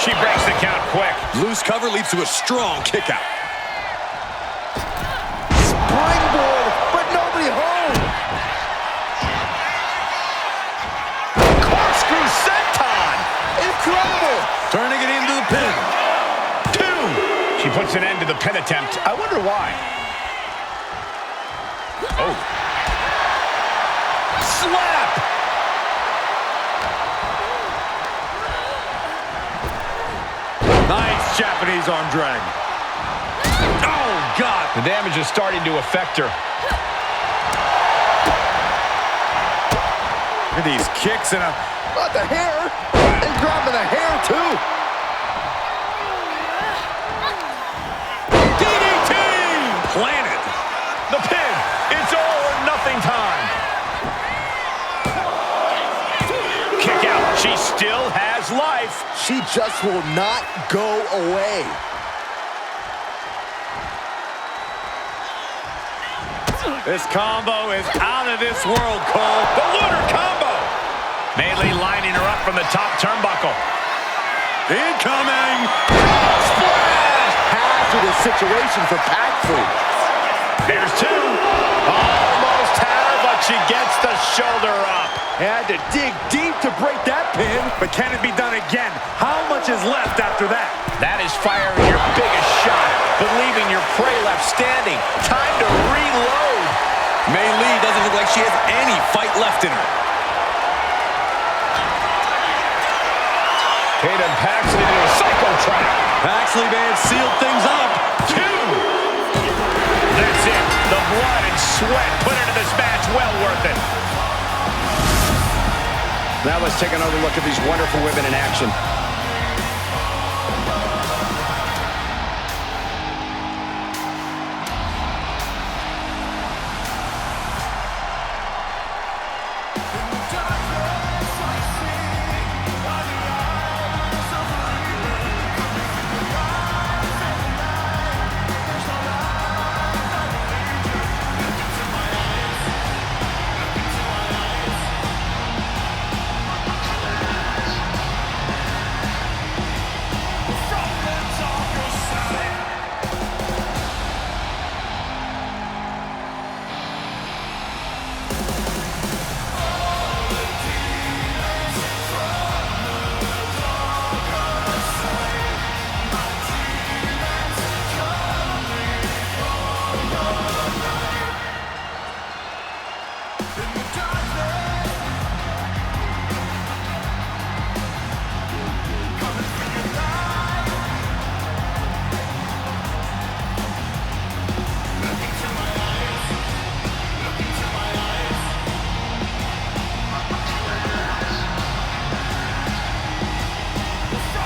She breaks the count quick. Loose cover leads to a strong kick out. Springboard, but nobody home. Corkscrew senton. Incredible. Turning it into the pin. 2. She puts an end to the pin attempt. I wonder why. Oh. Slap. Nice Japanese arm drag. Oh, God. The damage is starting to affect her. Look at these kicks and a... Got the hair. And grabbing the hair, too. DDT! Planted. The pin. It's all or nothing time. Kick out. She still has life. She just will not go away. This combo is out of this world, Cole. The lunar combo. Meilee lining her up from the top turnbuckle. Incoming! Splash! Hazardous situation for Paxley. There's 2. Almost had her, but she gets the shoulder up. Had to dig deep to break that pin. But can it be done again? How much is left after that? That is firing your biggest shot, but leaving your prey left standing. Time to reload. Meilee doesn't look like she has any fight left in her. Tatum Paxley into a psycho trap. Paxley may have sealed things up. 2. That's it. The blood and sweat put into this match. Well worth it. Now let's take another look at these wonderful women in action.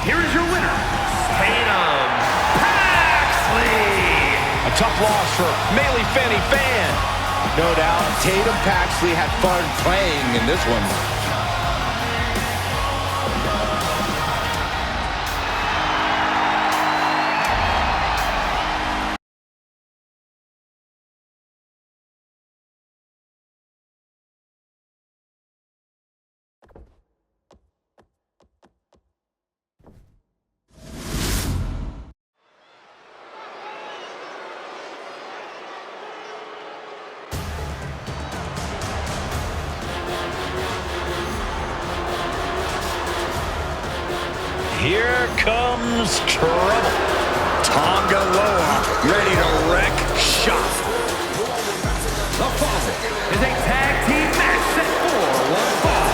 Here is your winner, Tatum Paxley. A tough loss for Meilee Fanny fan. No doubt, Tatum Paxley had fun playing in this one. Here comes trouble. Tonga Loa ready to wreck shop. The following is a tag team match set for one fall.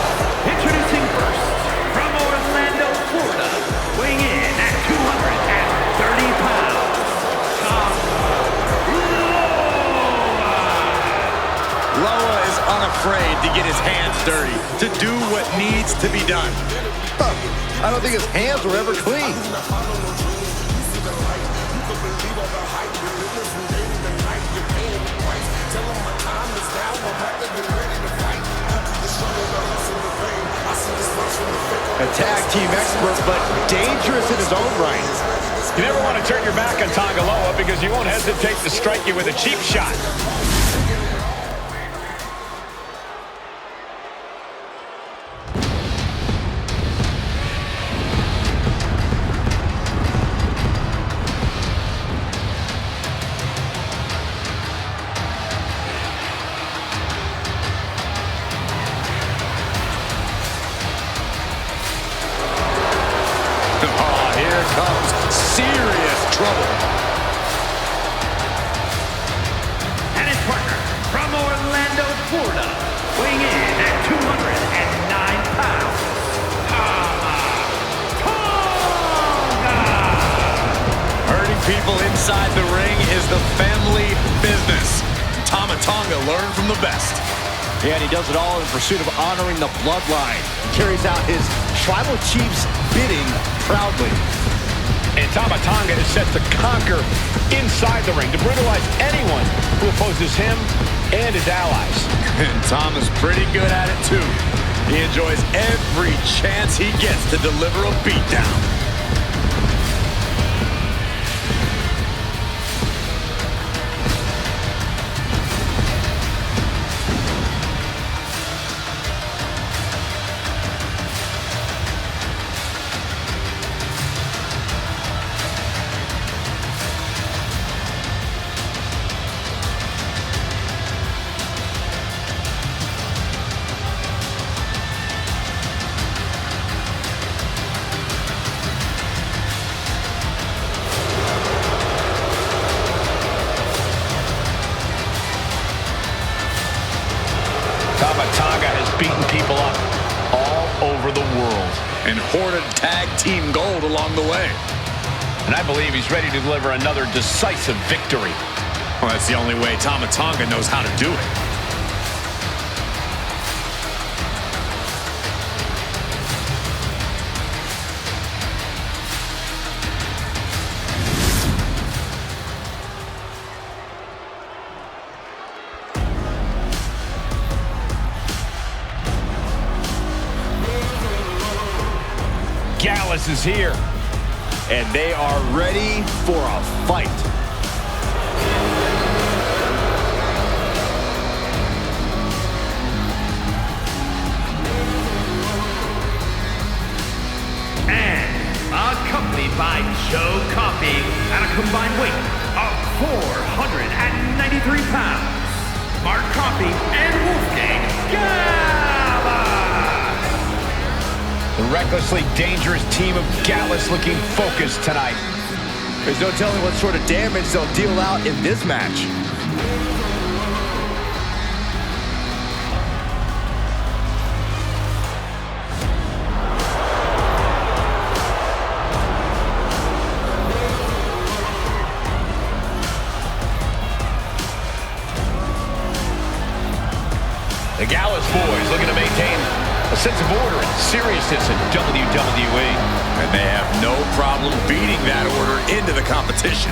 Introducing first, from Orlando, Florida, weighing in at 230 pounds, Loa is unafraid to get his hands dirty, to do what needs to be done. I don't think his hands were ever clean. A tag team expert, but dangerous in his own right. You never want to turn your back on Tonga Loa because you won't hesitate to strike you with a cheap shot. here comes serious trouble. And his partner from Orlando, Florida, weighing in at 209 pounds, Tonga! Hurting people inside the ring is the family business. Tonga learned from the best. Yeah, and he does it all in pursuit of honoring the bloodline. He carries out his tribal chief's bidding proudly. And Tonga is set to conquer inside the ring, to brutalize anyone who opposes him and his allies. And Tom is pretty good at it, too. He enjoys every chance he gets to deliver a beatdown. Tonga has beaten people up all over the world. And hoarded tag team gold along the way. And I believe he's ready to deliver another decisive victory. Well, that's the only way Tonga knows how to do it. Gallus is here. And they are ready for a fight. And accompanied by Joe Coffey at a combined weight of 493 pounds, Mark Coffey and Wolfgang Gallus. The recklessly dangerous team of Gallus looking focused tonight. There's no telling what sort of damage they'll deal out in this match. The Gallus boys looking to maintain a sense of order and seriousness in WWE. And they have no problem beating that order into the competition.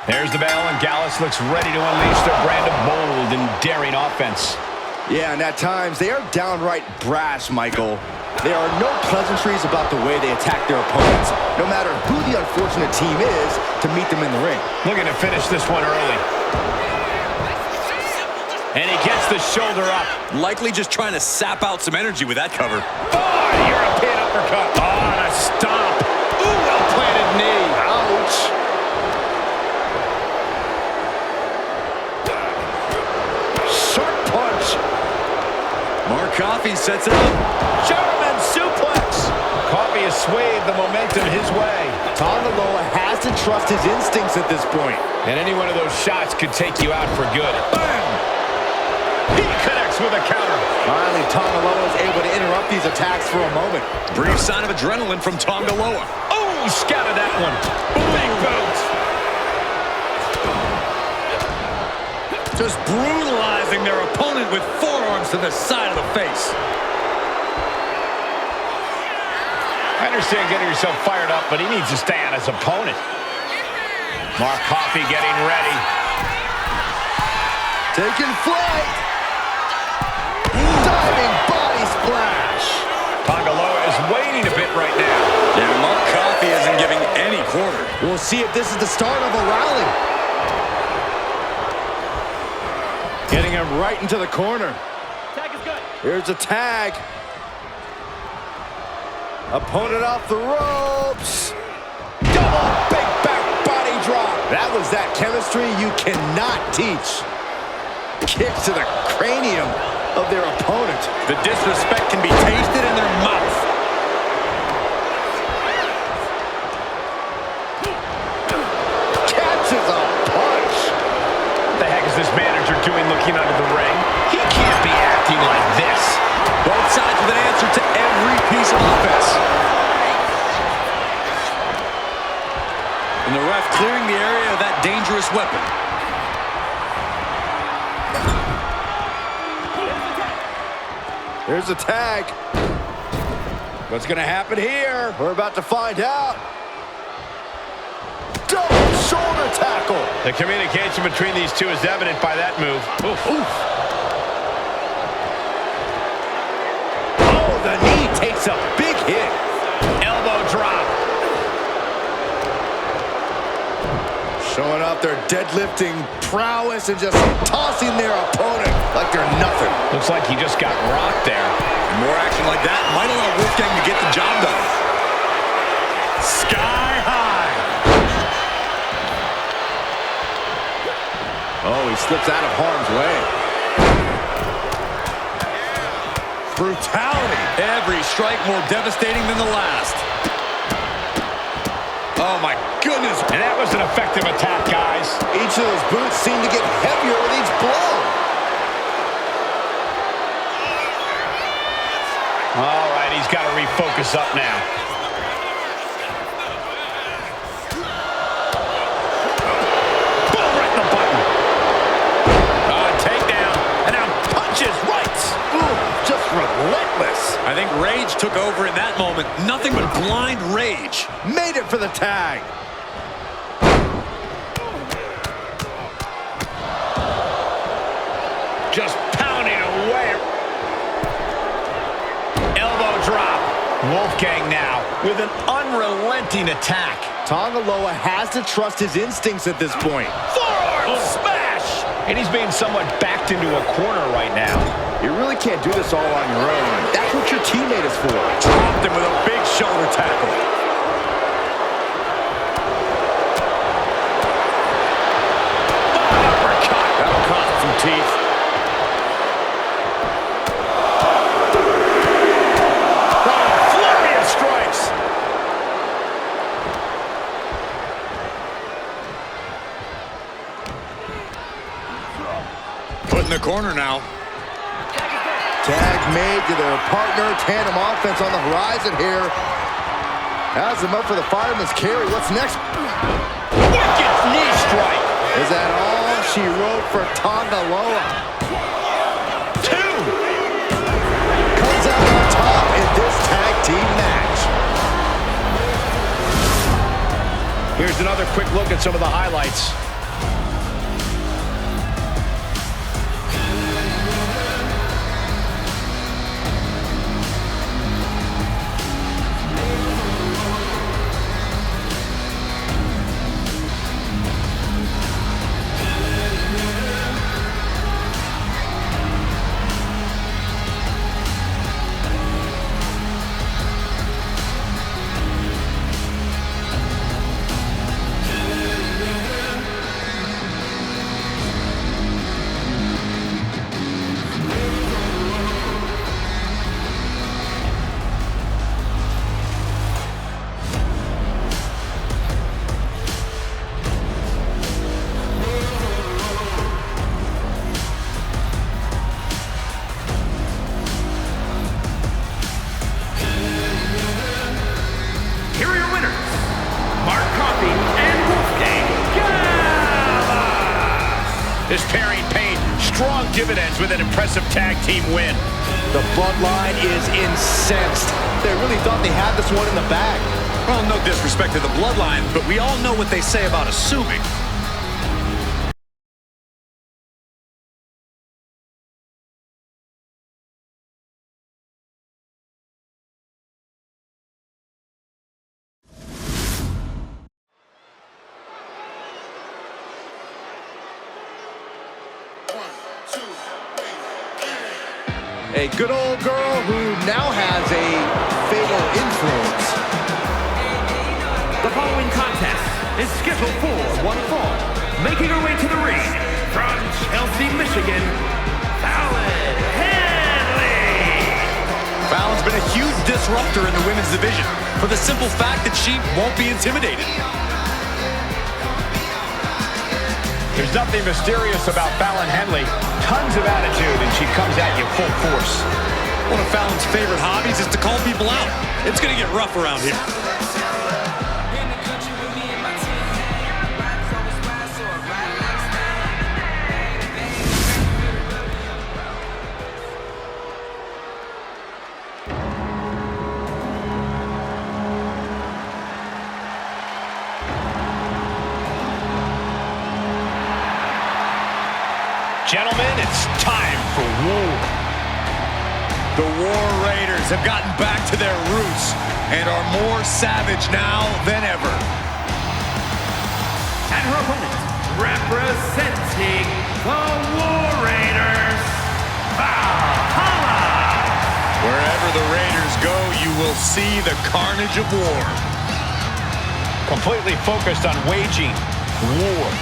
There's the bell, and Gallus looks ready to unleash their brand of bold and daring offense. Yeah, and at times they are downright brash, Michael. There are no pleasantries about the way they attack their opponents, no matter who the unfortunate team is, to meet them in the ring. Looking to finish this one early. And he gets the shoulder up. Likely just trying to sap out some energy with that cover. Oh, European uppercut. Oh, and a stomp. Ooh, well-planted knee. Ouch. Sharp punch. Mark Coffey sets it up. German suplex. Coffey has swayed the momentum his way. Tonga has to trust his instincts at this point. And any one of those shots could take you out for good. Bam! He connects with a counter. Finally, Tonga is able to interrupt these attacks for a moment. Brief sign of adrenaline from Tonga. Oh, scattered that one. Big boot. Just brutalizing their opponent with forearms to the side of the face. I understand getting yourself fired up, but he needs to stay on his opponent. Mark Coffey getting ready. Taking flight. Diving body splash. Tonga is waiting a bit right now. Yeah, Mark Coffey isn't giving any quarter. We'll see if this is the start of a rally. Getting him right into the corner. Tag is good. Here's a tag. Opponent off the ropes. Double big back body drop. That was There's that chemistry you cannot teach. Kicks to the cranium of their opponent. The disrespect can be tasted in their mouth. Catches a punch. What the heck is this manager doing looking under the ring? He can't be acting like this. Both sides with an answer to every piece of offense. And the ref clearing the area of that dangerous weapon. There's a tag. What's going to happen here? We're about to find out. Double shoulder tackle. The communication between these two is evident by that move. Oof. Oof. Oh, the knee takes a big hit. Elbow drop. Showing off their deadlifting prowess and just tossing their opponent like they're nothing. Looks like he just got rocked there. More action like that might allow Wolfgang to get the job done. Sky high. Oh, he slips out of harm's way. Brutality. Every strike more devastating than the last. Oh, my goodness. And that was an effective attack, guys. Each of those boots seem to get heavier with each blow. All right, he's got to refocus up now. Boom, right in the button. Takedown. And now punches right. Ooh, just relentless. I think rage took over in that moment. Nothing but blind rage. Made it for the tag. Just pounding away. Elbow drop. Wolfgang now with an unrelenting attack. Tongaloa has to trust his instincts at this point. Forearm smash! And he's being somewhat backed into a corner right now. You really can't do this all on your own. That's what your teammate is for. Dropped him with a big shoulder tackle. Uppercut. That'll cost some teeth. Flurry of strikes. Put in the corner now. Tag made to their partner. Tandem offense on the horizon here. Has them up for the fireman's carry. What's next? Wicked knee strike. Is that all she wrote for Tongaloa? 2. Comes out on top in this tag team match. Here's another quick look at some of the highlights. This pairing paid strong dividends with an impressive tag team win. The bloodline is incensed. They really thought they had this one in the bag. Well, no disrespect to the bloodline, but we all know what they say about assuming. A good old girl who now has a fatal influence. The following contest is scheduled for one fall. making her way to the ring from Chelsea, Michigan, Fallon Henley. Fallon's been a huge disruptor in the women's division for the simple fact that she won't be intimidated. There's nothing mysterious about Fallon Henley. Tons of attitude, and she comes at you full force. One of Fallon's favorite hobbies is to call people out. It's going to get rough around here. Gentlemen, it's time for war. The War Raiders have gotten back to their roots and are more savage now than ever. And her opponent, representing the War Raiders, Valhalla. Wherever the Raiders go, you will see the carnage of war. Completely focused on waging war.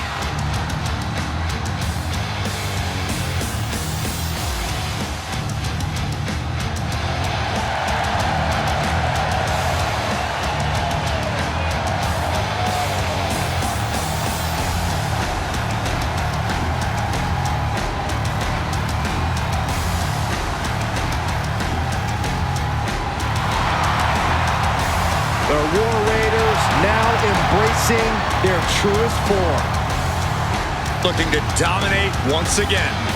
The War Raiders now embracing their truest form. Looking to dominate once again.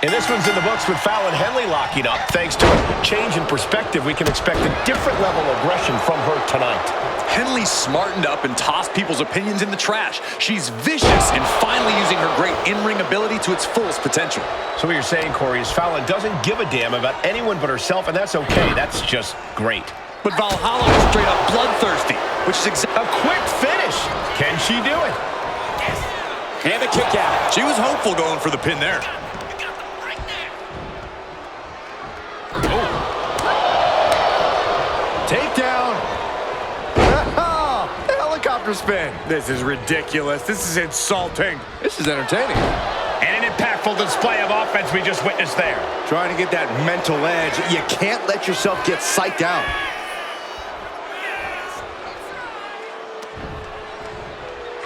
And this one's in the books with Fallon Henley locking up. Thanks to a change in perspective, we can expect a different level of aggression from her tonight. Henley smartened up and tossed people's opinions in the trash. She's vicious and finally using her great in-ring ability to its fullest potential. So what you're saying, Corey, is Fallon doesn't give a damn about anyone but herself, and that's okay. That's just great. But Valhalla is straight up bloodthirsty, which is A quick finish. Can she do it? and a kick out. She was hopeful going for the pin there. Takedown. Helicopter spin. This is ridiculous. This is insulting. This is entertaining. And an impactful display of offense we just witnessed there. Trying to get that mental edge. You can't let yourself get psyched out.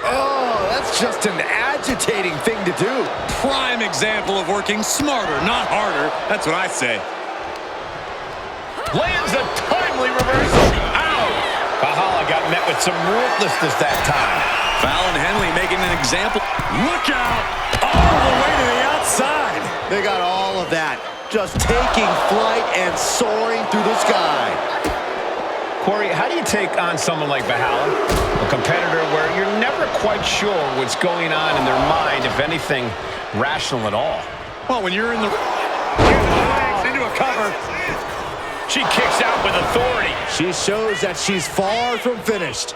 Oh, that's just an agitating thing to do. Prime example of working smarter, not harder. That's what I say. Lands a timely reversal. Ow! Valhalla got met with some ruthlessness that time. Fallon Henley making an example. Look out! All the way to the outside. They got all of that. Just taking flight and soaring through the sky. Corey, how do you take on someone like Valhalla? A competitor where you're never quite sure what's going on in their mind, if anything, rational at all. Well, when you're in the... Into a cover. She kicks out with authority. She shows that she's far from finished.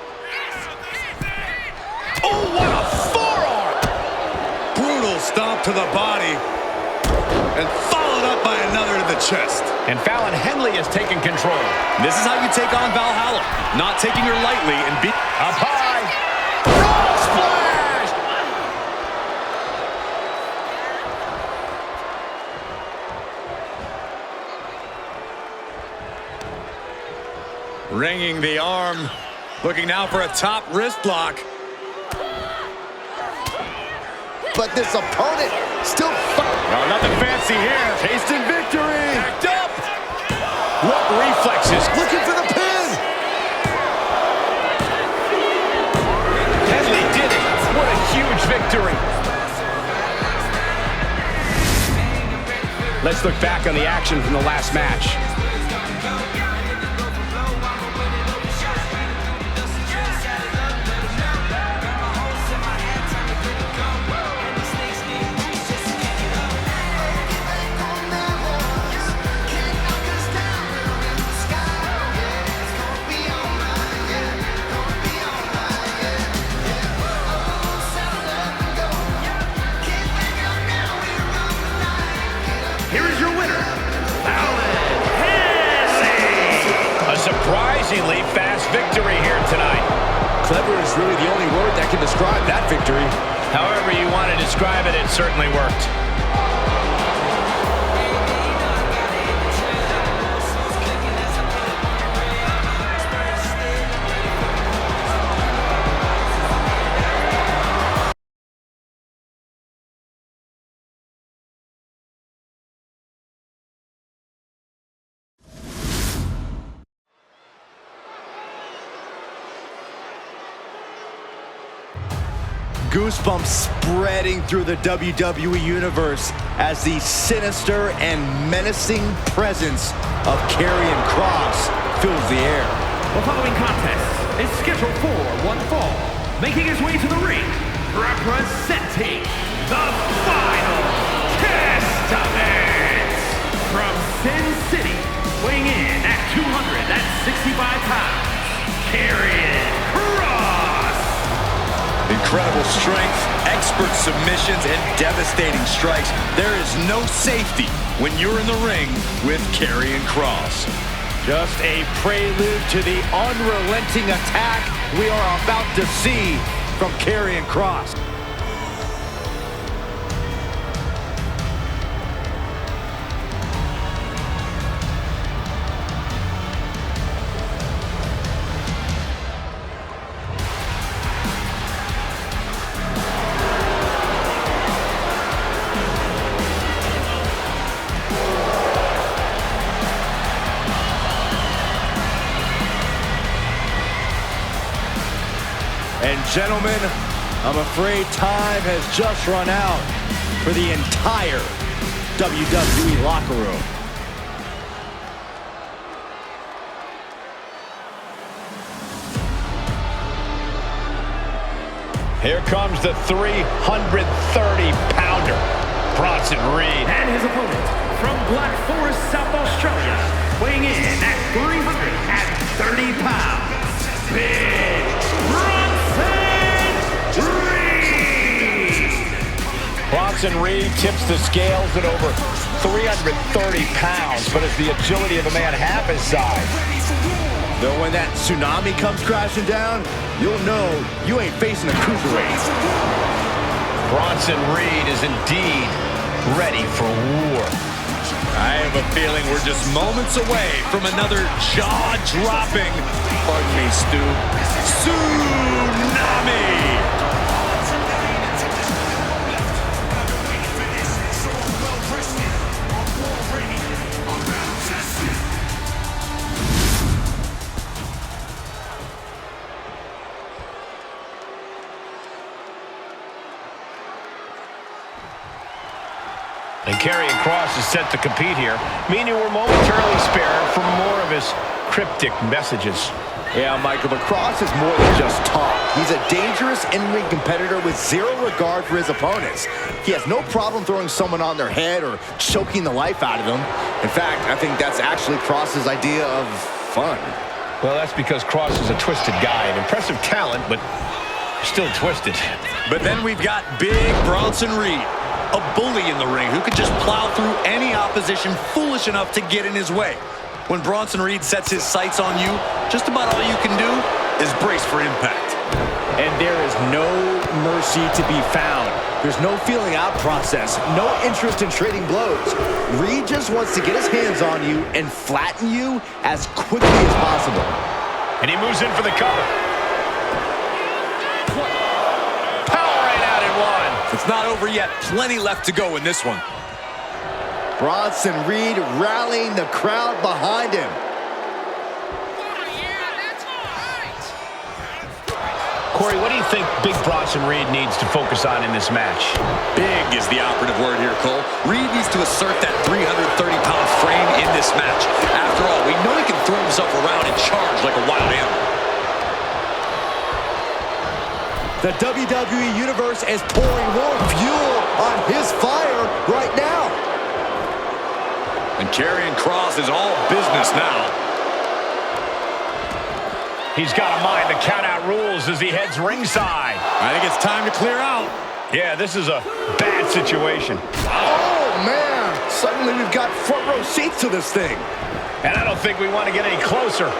Oh, what a forearm! Brutal stomp to the body. And followed up by another to the chest. And Fallon Henley has taken control. This is how you take on Valhalla. Not taking her lightly and beat... Up high. Frog splash! Ringing the arm. Looking now for a top wrist lock. But this opponent still... No, nothing fancy here. Tasting victory. Backed up. What reflexes? Looking for the pin. Henley did it. What a huge victory. Let's look back on the action from the last match. Amazingly fast victory here tonight. Clever is really the only word that can describe that victory. However you want to describe it, it certainly worked. Goosebumps spreading through the WWE Universe as the sinister and menacing presence of Karrion Kross fills the air. The following contest is scheduled for one fall. Making his way to the ring, representing the Final Testament from Sin City, weighing in at 265 pounds, Karrion Kross. Incredible strength, expert submissions, and devastating strikes. There is no safety when you're in the ring with Karrion Kross. Just a prelude to the unrelenting attack we are about to see from Karrion Kross. And gentlemen, I'm afraid time has just run out for the entire WWE locker room. Here comes the 330-pounder, Bronson Reed. And his opponent from Black Forest, South Australia, weighing in at 330 pounds, Big Bronson Reed tips the scales at over 330 pounds, but it's the agility of a man half his size. Though when that tsunami comes crashing down, you'll know you ain't facing a cruiserweight. Bronson Reed is indeed ready for war. I have a feeling we're just moments away from another jaw-dropping, pardon me, Stu, tsunami! And Karrion Kross is set to compete here, meaning we're momentarily spared from more of his cryptic messages. Yeah, Michael, but Kross is more than just talk. He's a dangerous in-ring competitor with zero regard for his opponents. He has no problem throwing someone on their head or choking the life out of them. In fact, I think that's actually Kross's idea of fun. Well, that's because Kross is a twisted guy, an impressive talent, but still twisted. But then we've got Big Bronson Reed, a bully in the ring who could just plow through any opposition foolish enough to get in his way. When Bronson Reed sets his sights on you, just about all you can do is brace for impact. And there is no mercy to be found. There's no feeling out process, no interest in trading blows. Reed just wants to get his hands on you and flatten you as quickly as possible. And he moves in for the cover. It's not over yet. Plenty left to go in this one. Bronson Reed rallying the crowd behind him. Corey, what do you think Big Bronson Reed needs to focus on in this match? Big is the operative word here, Cole. Reed needs to assert that 330-pound frame in this match. After all, we know he can throw himself around and charge like a wild animal. The WWE Universe is pouring more fuel on his fire right now. And Karrion Kross is all business now. He's got a mind to count out rules as he heads ringside. I think it's time to clear out. Yeah, this is a bad situation. Oh, man. Suddenly we've got front row seats to this thing. And I don't think we want to get any closer.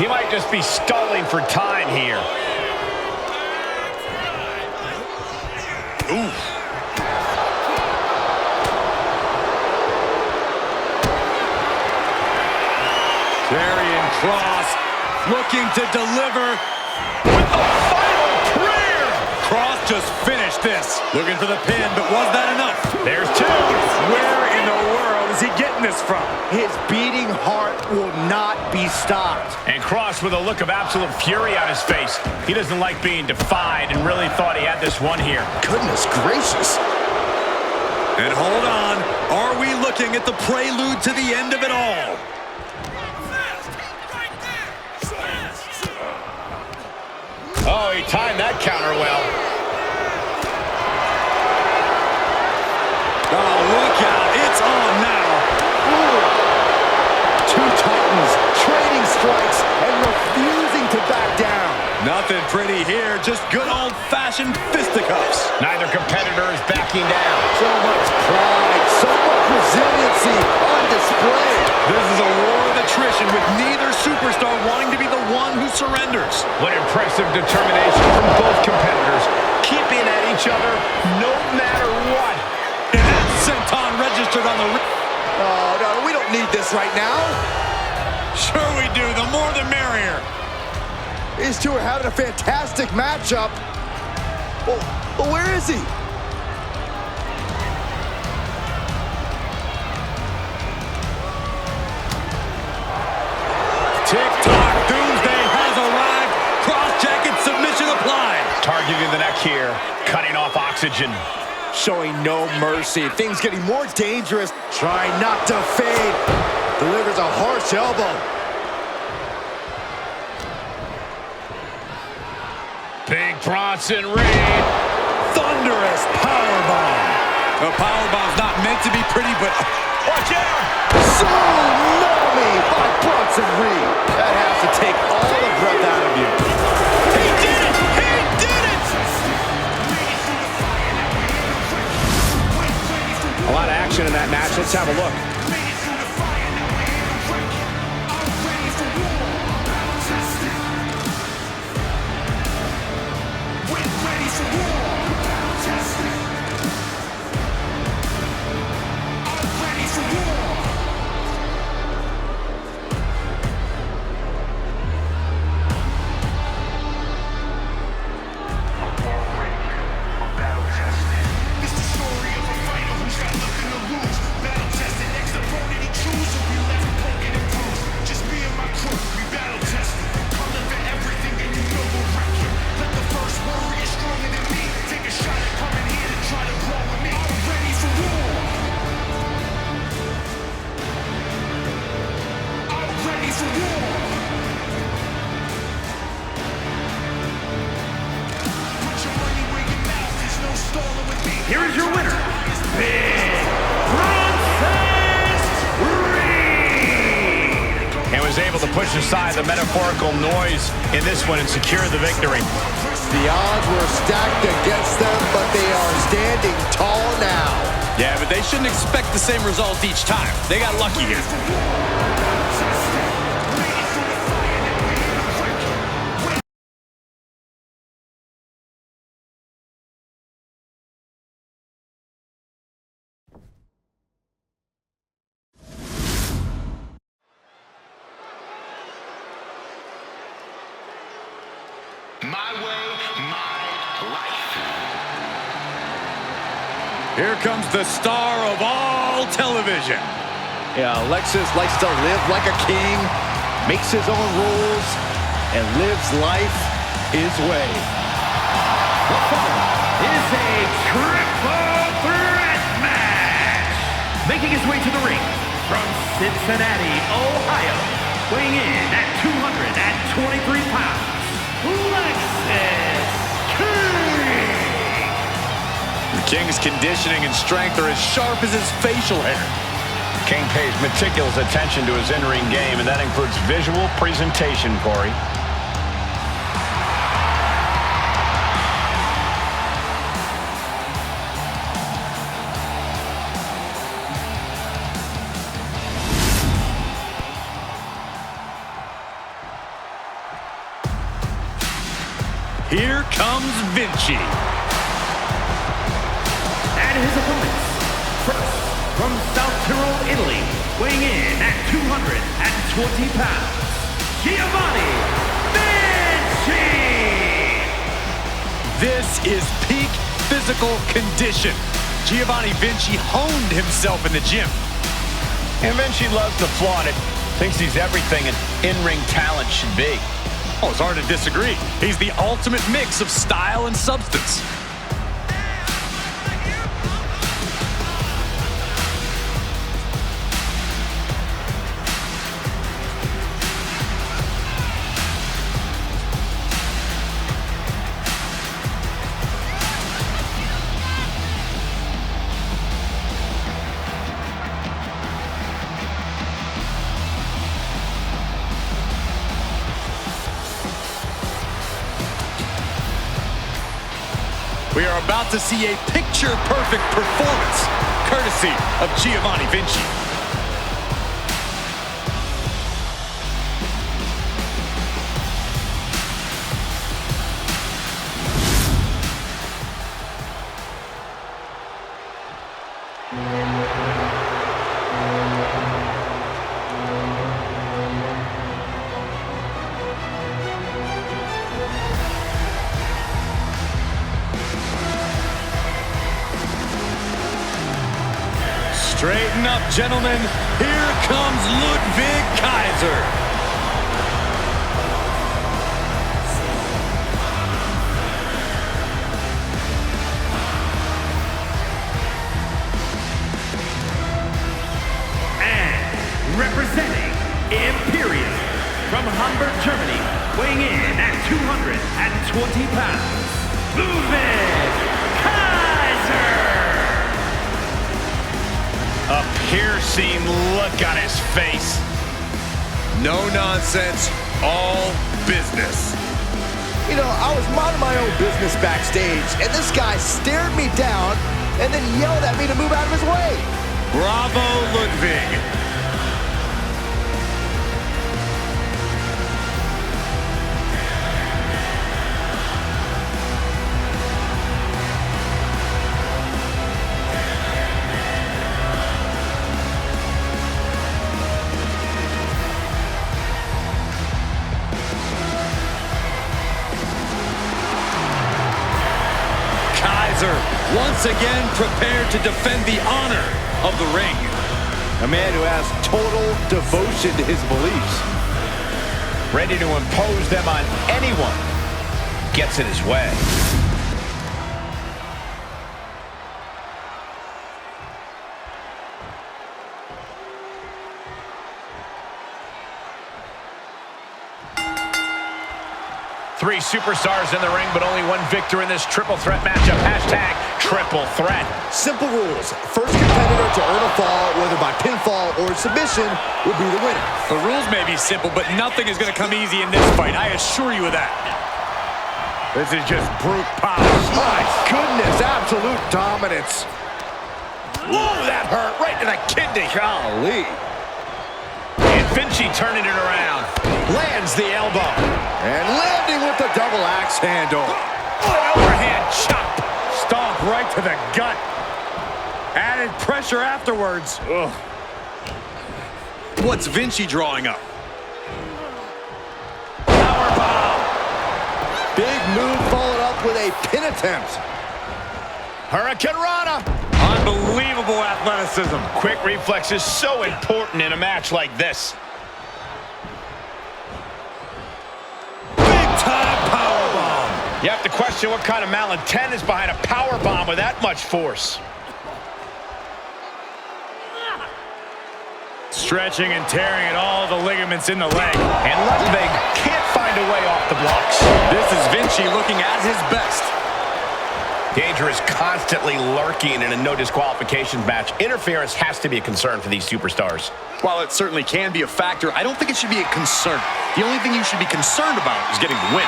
He might just be stalling for time here. Ooh. Karrion Kross looking to deliver with the final prayer. Kross just finished this. Looking for the pin, but was that enough? There's two. Where in the world is he getting this from? His beating heart will not be stopped. And Kross with a look of absolute fury on his face. He doesn't like being defied and really thought he had this one here. Goodness gracious. And hold on, are we looking at the prelude to the end of it all? Oh, he timed that counter well. Oh, look out, it's on now. Ooh. Two Titans trading strikes and refusing to back down. Nothing pretty here, just good old-fashioned fisticuffs. Neither competitor is backing down. So much pride, so much resiliency on display. This is a war of attrition with neither superstar wanting to be the one who surrenders. What impressive determination from both competitors, keeping at each other no matter what. And that senton registered on the... Oh, no, we don't need this right now. Sure we do, the more the merrier. These two are having a fantastic matchup. Well, where is he? Tick-tock, doomsday has arrived. Cross-jacket submission applied. Targeting the neck here, cutting off oxygen. Showing no mercy. Things getting more dangerous. Trying not to fade. Delivers a harsh elbow. Big Bronson Reed. Thunderous powerbomb. The powerbomb's not meant to be pretty, but... Watch out! Tsunami by Bronson Reed. That has to take all the breath out of you. He did it! He did it! A lot of action in that match. Let's have a look. Here is your winner, Big Bronson Reed. And was able to push aside the metaphorical noise in this one and secure the victory. The odds were stacked against them, but they are standing tall now. Yeah, but they shouldn't expect the same result each time. They got lucky here. My way, my life. Here comes the star of all television. Yeah, Lexis likes to live like a king, makes his own rules, and lives life his way. The following is a triple threat match. Making his way to the ring from Cincinnati, Ohio, weighing in at 223 pounds. Lexis King. The King's conditioning and strength are as sharp as his facial hair. King pays meticulous attention to his in-ring game, and that includes visual presentation, Corey. here comes Vinci. And his opponents, first, from South Tyrol, Italy, weighing in at 220 pounds, Giovanni Vinci! This is peak physical condition. Giovanni Vinci honed himself in the gym. And Vinci loves to flaunt it. Thinks he's everything an in-ring talent should be. Oh, it's hard to disagree. He's the ultimate mix of style and substance. We are about to see a picture-perfect performance, courtesy of Giovanni Vinci. Straighten up, gentlemen. Here comes Ludwig Kaiser. And representing Imperium from Hamburg, Germany, weighing in at 220 pounds, Ludwig Kaiser! A piercing look on his face. No nonsense, all business. You know, I was minding my own business backstage, and this guy stared me down and then yelled at me to move out of his way. Bravo, Ludwig. Once again prepared to defend the honor of the ring. A man who has total devotion to his beliefs. Ready to impose them on anyone gets in his way. Three superstars in the ring, but only one victor in this triple threat matchup. Hashtag triple threat. Simple rules. First competitor to earn a fall, whether by pinfall or submission, will be the winner. The rules may be simple, but nothing is going to come easy in this fight. I assure you of that. This is just brute power. My goodness, absolute dominance. Whoa, that hurt right to the kidney. Golly. And Vinci turning it around. Lands the elbow. And landing with the double axe handle. An overhand chop. Stomp right to the gut. Added pressure afterwards. Ugh. What's Vinci drawing up? Powerbomb. Big move followed up with a pin attempt. Hurricane Rana. Unbelievable athleticism. Quick reflexes so important in a match like this. Time powerbomb. You have to question what kind of malintent is behind a powerbomb with that much force. Stretching and tearing at all the ligaments in the leg. And Ludwig can't find a way off the blocks. This is Vinci looking at his best. Danger is constantly lurking in a no disqualifications match. Interference has to be a concern for these superstars. While it certainly can be a factor, I don't think it should be a concern. The only thing you should be concerned about is getting the win.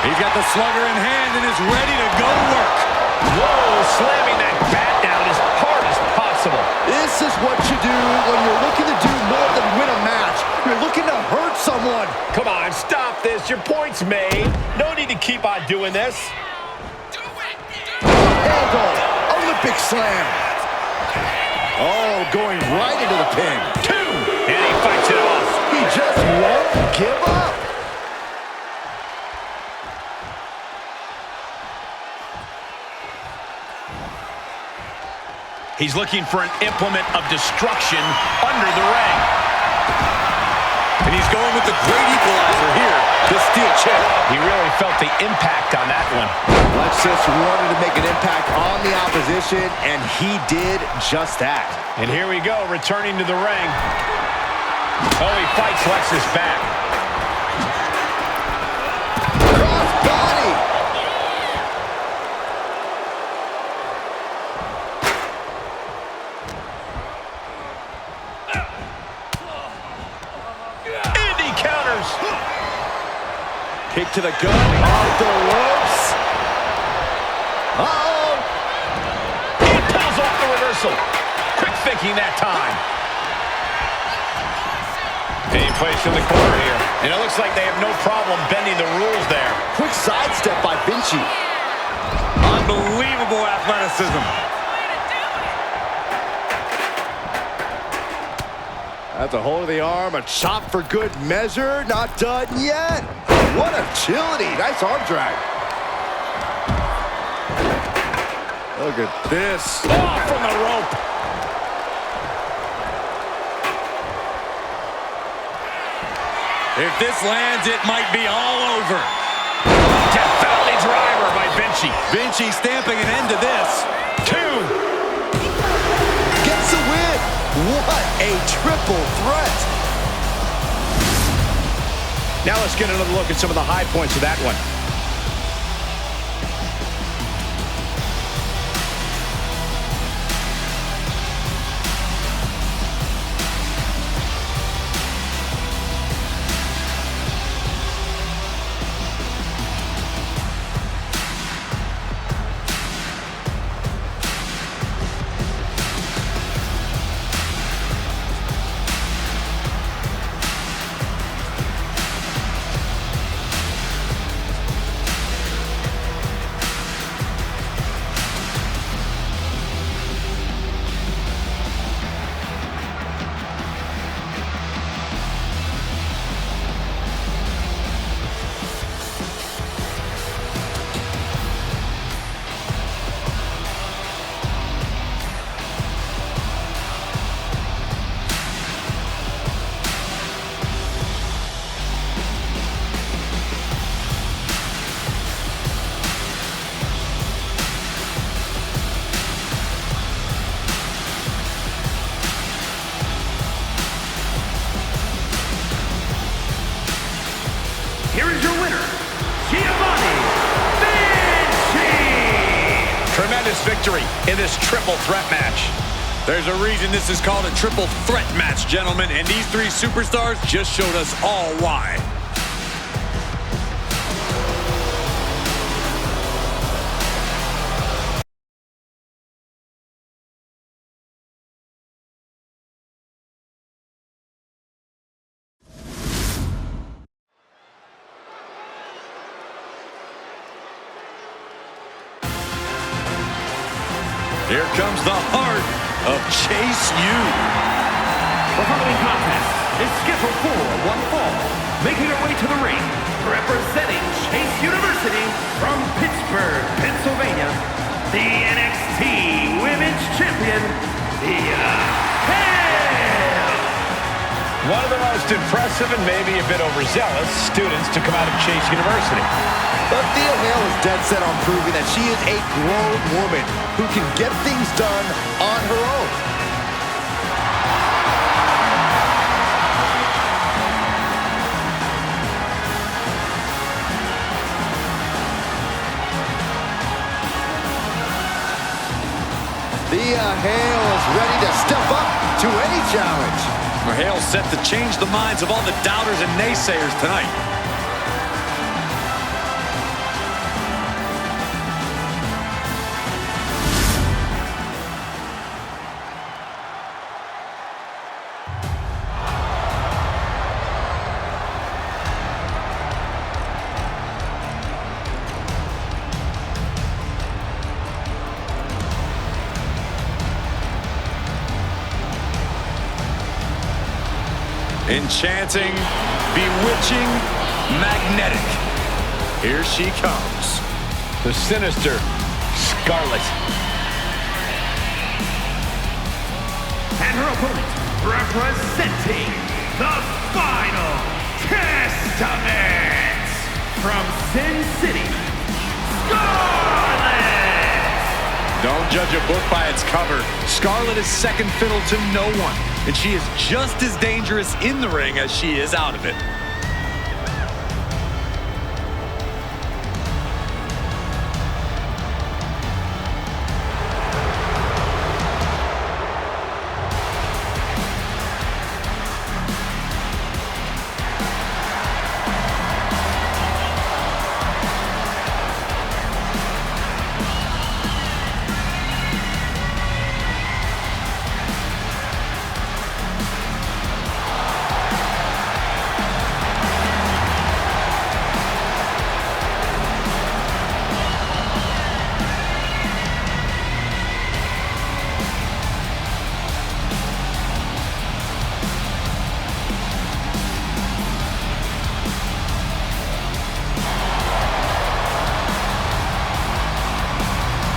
He's got the slugger in hand and is ready to go to work. Whoa, slamming that bat down as hard as possible. This is what you do when you're looking to do more than win a match. You're looking to hurt someone. Come on, stop this. Your point's made. No need to keep on doing this. Handle. Olympic slam. Oh, going right into the pin. 2. And he fights it off. He just won't give up. He's looking for an implement of destruction under the ring. And he's going with the great equalizer here, the steel chair. He really felt the impact on that one. Lexis wanted to make an impact on the opposition, and he did just that. And here we go, returning to the ring. Oh, he fights Lexis back. Cross body. And he counters. Kick to the gut, off the ropes. Uh-oh. He pulls off the reversal. Quick thinking that time. And he placed in the corner here. And it looks like they have no problem bending the rules there. Quick sidestep by Vinci. Unbelievable athleticism. That's a hold of the arm, a chop for good measure. Not done yet. What agility. Nice arm drag. Look at this. Off from the rope. If this lands, it might be all over. Death Valley driver by Vinci. Vinci stamping an end to this. 2. Gets the win. What a triple threat. Now let's get another look at some of the high points of that one. Here is your winner, Giovanni, Vinci! Tremendous victory in this triple threat match. There's a reason this is called a triple threat match, gentlemen, and these 3 superstars just showed us all why. Here comes the heart of Chase U. The following contest is scheduled for one fall. Making her way to the ring, representing Chase University from Pittsburgh, Pennsylvania, the NXT Women's Champion, Thea. One of the most impressive and maybe a bit overzealous students to come out of Chase University. But Thea Hale is dead set on proving that she is a grown woman who can get things done on her own. Thea Hale is ready to step up to any challenge. Hale's set to change the minds of all the doubters and naysayers tonight. Enchanting, bewitching, magnetic. Here she comes. The sinister Scarlett. And her opponent, representing the Final Testament from Sin City, Scarlett! Don't judge a book by its cover. Scarlett is second fiddle to no one, and she is just as dangerous in the ring as she is out of it.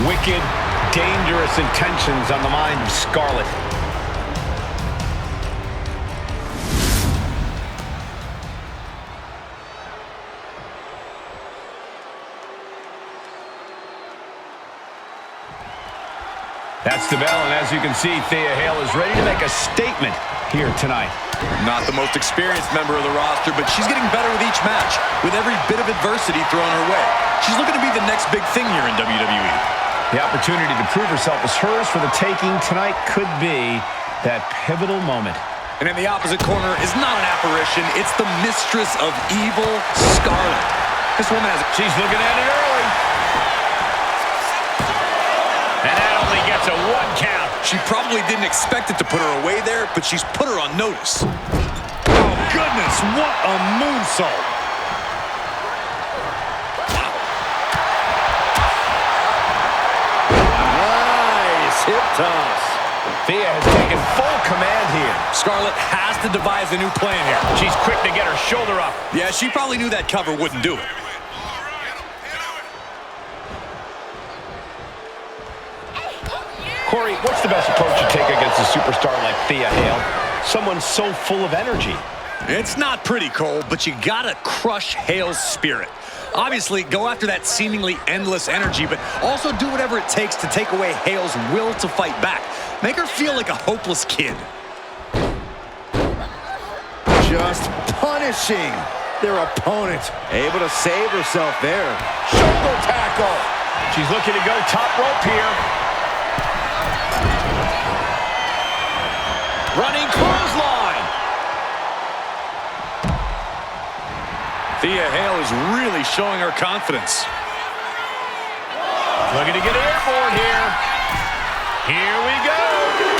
Wicked, dangerous intentions on the mind of Scarlett. That's the bell, and as you can see, Thea Hale is ready to make a statement here tonight. Not the most experienced member of the roster, but she's getting better with each match, with every bit of adversity thrown her way. She's looking to be the next big thing here in WWE. The opportunity to prove herself is hers for the taking tonight. Could be that pivotal moment. And in the opposite corner is not an apparition. It's the mistress of evil, Scarlett. This woman has... She's looking at it early. And that only gets a 1 count. She probably didn't expect it to put her away there, but she's put her on notice. Oh, goodness, what a moonsault. Hip toss. Thea has taken full command here. Scarlett has to devise a new plan here. She's quick to get her shoulder up. Yeah, she probably knew that cover wouldn't do it. Corey, what's the best approach to take against a superstar like Thea Hale? Someone so full of energy. It's not pretty, Cole, but you gotta crush Hale's spirit. Obviously, go after that seemingly endless energy, but also do whatever it takes to take away Hale's will to fight back. Make her feel like a hopeless kid. Just punishing their opponent. Able to save herself there. Shoulder tackle. She's looking to go top rope here. Running clothesline. Thea Hale is really showing her confidence. Looking to get airborne here. Here we go.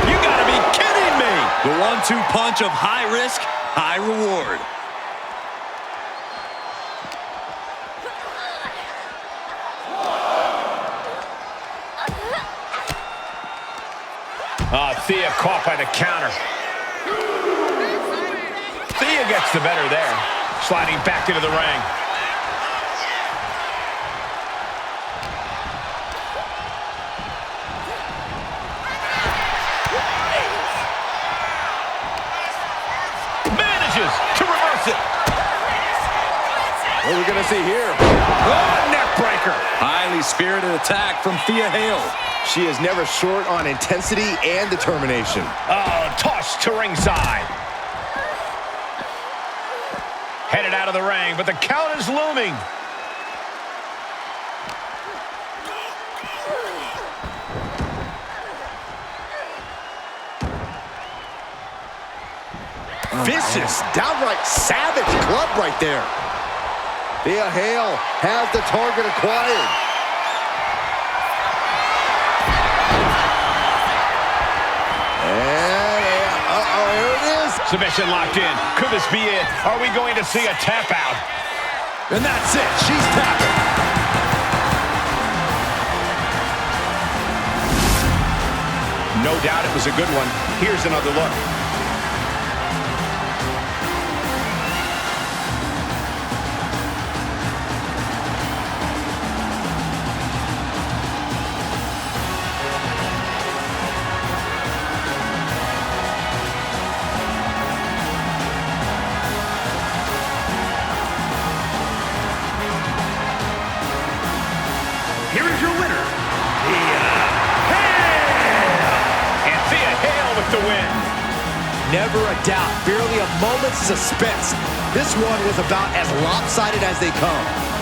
You gotta be kidding me! The 1-2 punch of high risk, high reward. Thea caught by the counter. Thea gets the better there. Sliding back into the ring. Manages to reverse it. What are we going to see here? Oh, neck breaker. Highly spirited attack from Thea Hale. She is never short on intensity and determination. Oh, tossed to ringside. Headed out of the ring, but the count is looming. Vicious, downright savage club right there. Thea Hale has the target acquired. And, here it is. Submission locked in. Could this be it? Are we going to see a tap out? And that's it. She's tapping. No doubt it was a good one. Here's another look. doubt, barely a moment's suspense. This one was about as lopsided as they come.